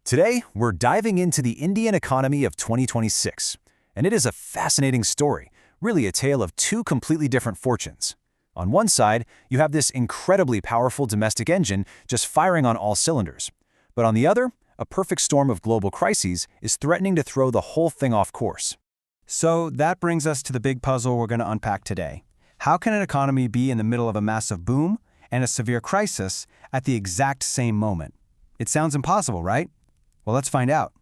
Today, we're diving into the Indian economy of 2026, and it is a fascinating story, really a tale of two completely different fortunes. On one side, you have this incredibly powerful domestic engine just firing on all cylinders. But on the other, a perfect storm of global crises is threatening to throw the whole thing off course. So that brings us to the big puzzle we're going to unpack today. How can an economy be in the middle of a massive boom and a severe crisis at the exact same moment? It sounds impossible, right? Well, let's find out.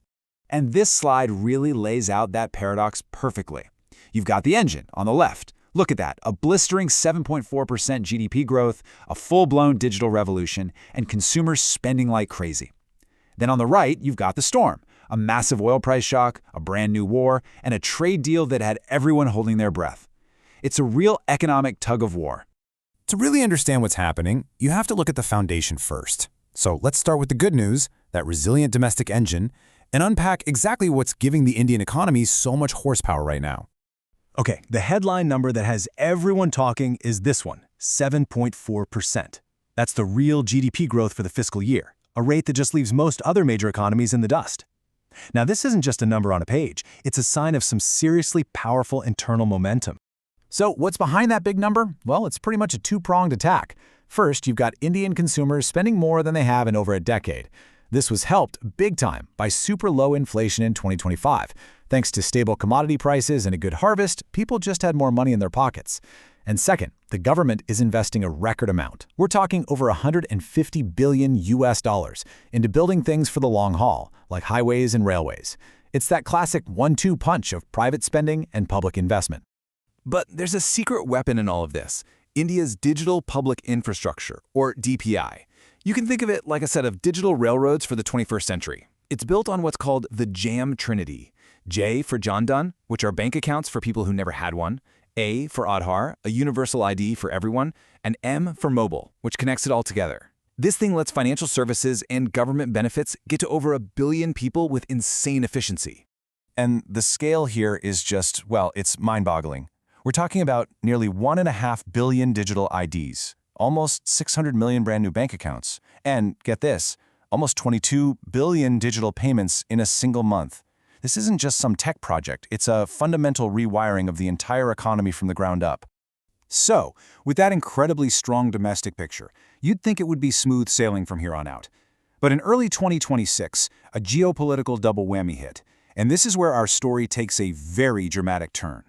And this slide really lays out that paradox perfectly. You've got the engine on the left. Look at that, a blistering 7.4% GDP growth, a full-blown digital revolution, and consumers spending like crazy. Then on the right, you've got the storm, a massive oil price shock, a brand new war, and a trade deal that had everyone holding their breath. It's a real economic tug-of-war. To really understand what's happening, you have to look at the foundation first. So let's start with the good news, that resilient domestic engine, and unpack exactly what's giving the Indian economy so much horsepower right now. Okay, the headline number that has everyone talking is this one, 7.4%. That's the real GDP growth for the fiscal year, a rate that just leaves most other major economies in the dust. Now, this isn't just a number on a page. It's a sign of some seriously powerful internal momentum. So what's behind that big number? Well, it's pretty much a two-pronged attack. First, you've got Indian consumers spending more than they have in over a decade. This was helped big time by super low inflation in 2025. Thanks to stable commodity prices and a good harvest, people just had more money in their pockets. And second, the government is investing a record amount. We're talking over $150 billion into building things for the long haul, like highways and railways. It's that classic 1-2 punch of private spending and public investment. But there's a secret weapon in all of this, India's digital public infrastructure, or DPI. You can think of it like a set of digital railroads for the 21st century. It's built on what's called the JAM Trinity. J for Jan Dhan, which are bank accounts for people who never had one, A for Aadhaar, a universal ID for everyone, and M for mobile, which connects it all together. This thing lets financial services and government benefits get to over 1 billion people with insane efficiency. And the scale here is just, well, it's mind-boggling. We're talking about nearly 1.5 billion digital IDs, almost 600 million brand new bank accounts, and, get this, almost 22 billion digital payments in a single month. This isn't just some tech project, it's a fundamental rewiring of the entire economy from the ground up. So, with that incredibly strong domestic picture, you'd think it would be smooth sailing from here on out. But in early 2026, a geopolitical double whammy hit, and this is where our story takes a very dramatic turn.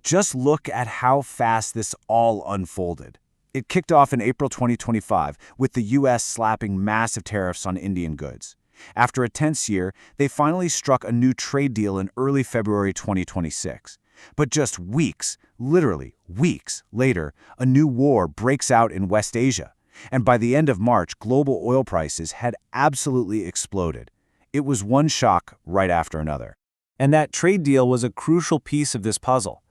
Just look at how fast this all unfolded. It kicked off in April 2025 with the U.S. slapping massive tariffs on Indian goods. After a tense year, they finally struck a new trade deal in early February 2026. But just weeks, literally weeks later, a new war breaks out in West Asia. And by the end of March, global oil prices had absolutely exploded. It was one shock right after another. And that trade deal was a crucial piece of this puzzle.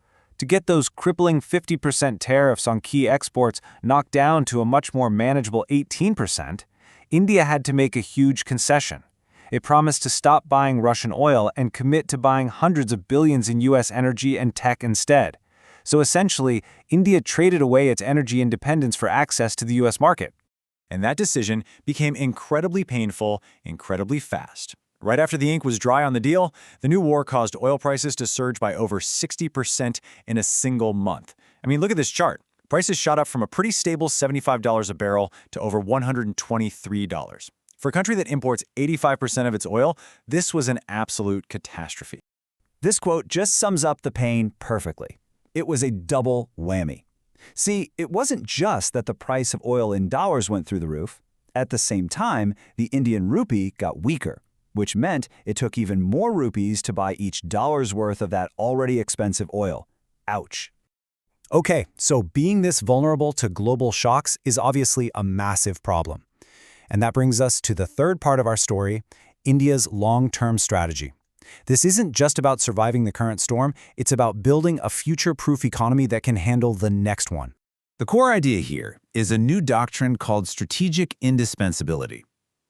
To get those crippling 50% tariffs on key exports knocked down to a much more manageable 18%, India had to make a huge concession. It promised to stop buying Russian oil and commit to buying hundreds of billions in U.S. energy and tech instead. So essentially, India traded away its energy independence for access to the U.S. market. And that decision became incredibly painful, incredibly fast. Right after the ink was dry on the deal, the new war caused oil prices to surge by over 60% in a single month. I mean, look at this chart. Prices shot up from a pretty stable $75 a barrel to over $123. For a country that imports 85% of its oil, this was an absolute catastrophe. This quote just sums up the pain perfectly. It was a double whammy. See, it wasn't just that the price of oil in dollars went through the roof. At the same time, the Indian rupee got weaker, which meant it took even more rupees to buy each dollar's worth of that already expensive oil. Ouch. Okay, so being this vulnerable to global shocks is obviously a massive problem. And that brings us to the third part of our story, India's long-term strategy. This isn't just about surviving the current storm, it's about building a future-proof economy that can handle the next one. The core idea here is a new doctrine called strategic indispensability.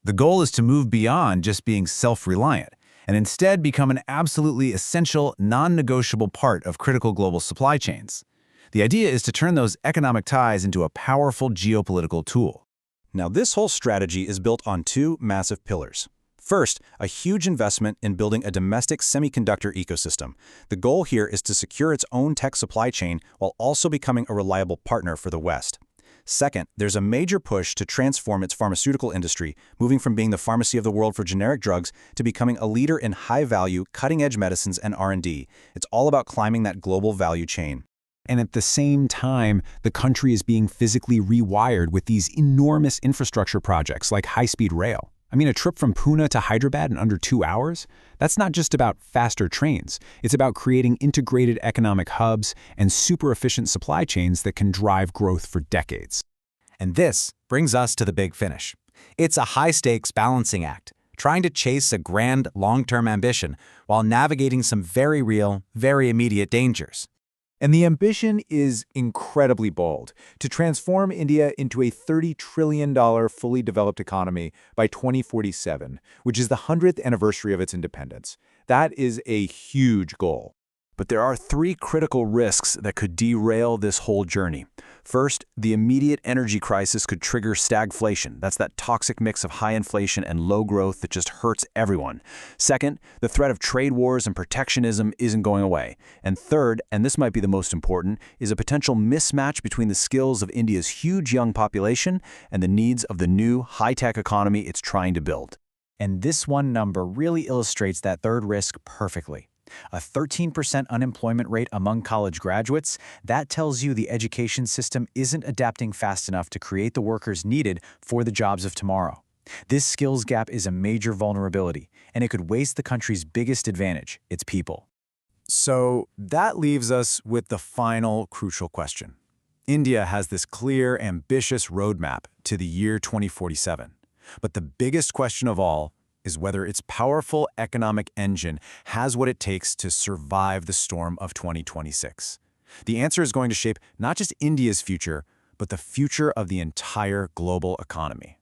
The goal is to move beyond just being self-reliant and instead become an absolutely essential, non-negotiable part of critical global supply chains. The idea is to turn those economic ties into a powerful geopolitical tool. Now, this whole strategy is built on two massive pillars. First, a huge investment in building a domestic semiconductor ecosystem. The goal here is to secure its own tech supply chain while also becoming a reliable partner for the West. Second, there's a major push to transform its pharmaceutical industry, moving from being the pharmacy of the world for generic drugs to becoming a leader in high-value, cutting-edge medicines and R&D. It's all about climbing that global value chain. And at the same time, the country is being physically rewired with these enormous infrastructure projects like high-speed rail. I mean, a trip from Pune to Hyderabad in under 2 hours? That's not just about faster trains. It's about creating integrated economic hubs and super-efficient supply chains that can drive growth for decades. And this brings us to the big finish. It's a high-stakes balancing act, trying to chase a grand long-term ambition while navigating some very real, very immediate dangers. And the ambition is incredibly bold, to transform India into a $30 trillion fully developed economy by 2047, which is the 100th anniversary of its independence. That is a huge goal. But there are 3 critical risks that could derail this whole journey. First, the immediate energy crisis could trigger stagflation. That's that toxic mix of high inflation and low growth that just hurts everyone. Second, the threat of trade wars and protectionism isn't going away. And third, and this might be the most important, is a potential mismatch between the skills of India's huge young population and the needs of the new high-tech economy it's trying to build. And this one number really illustrates that third risk perfectly. A 13% unemployment rate among college graduates, that tells you the education system isn't adapting fast enough to create the workers needed for the jobs of tomorrow. This skills gap is a major vulnerability, and it could waste the country's biggest advantage, its people. So that leaves us with the final crucial question. India has this clear, ambitious roadmap to the year 2047. But the biggest question of all is whether its powerful economic engine has what it takes to survive the storm of 2026. The answer is going to shape not just India's future, but the future of the entire global economy.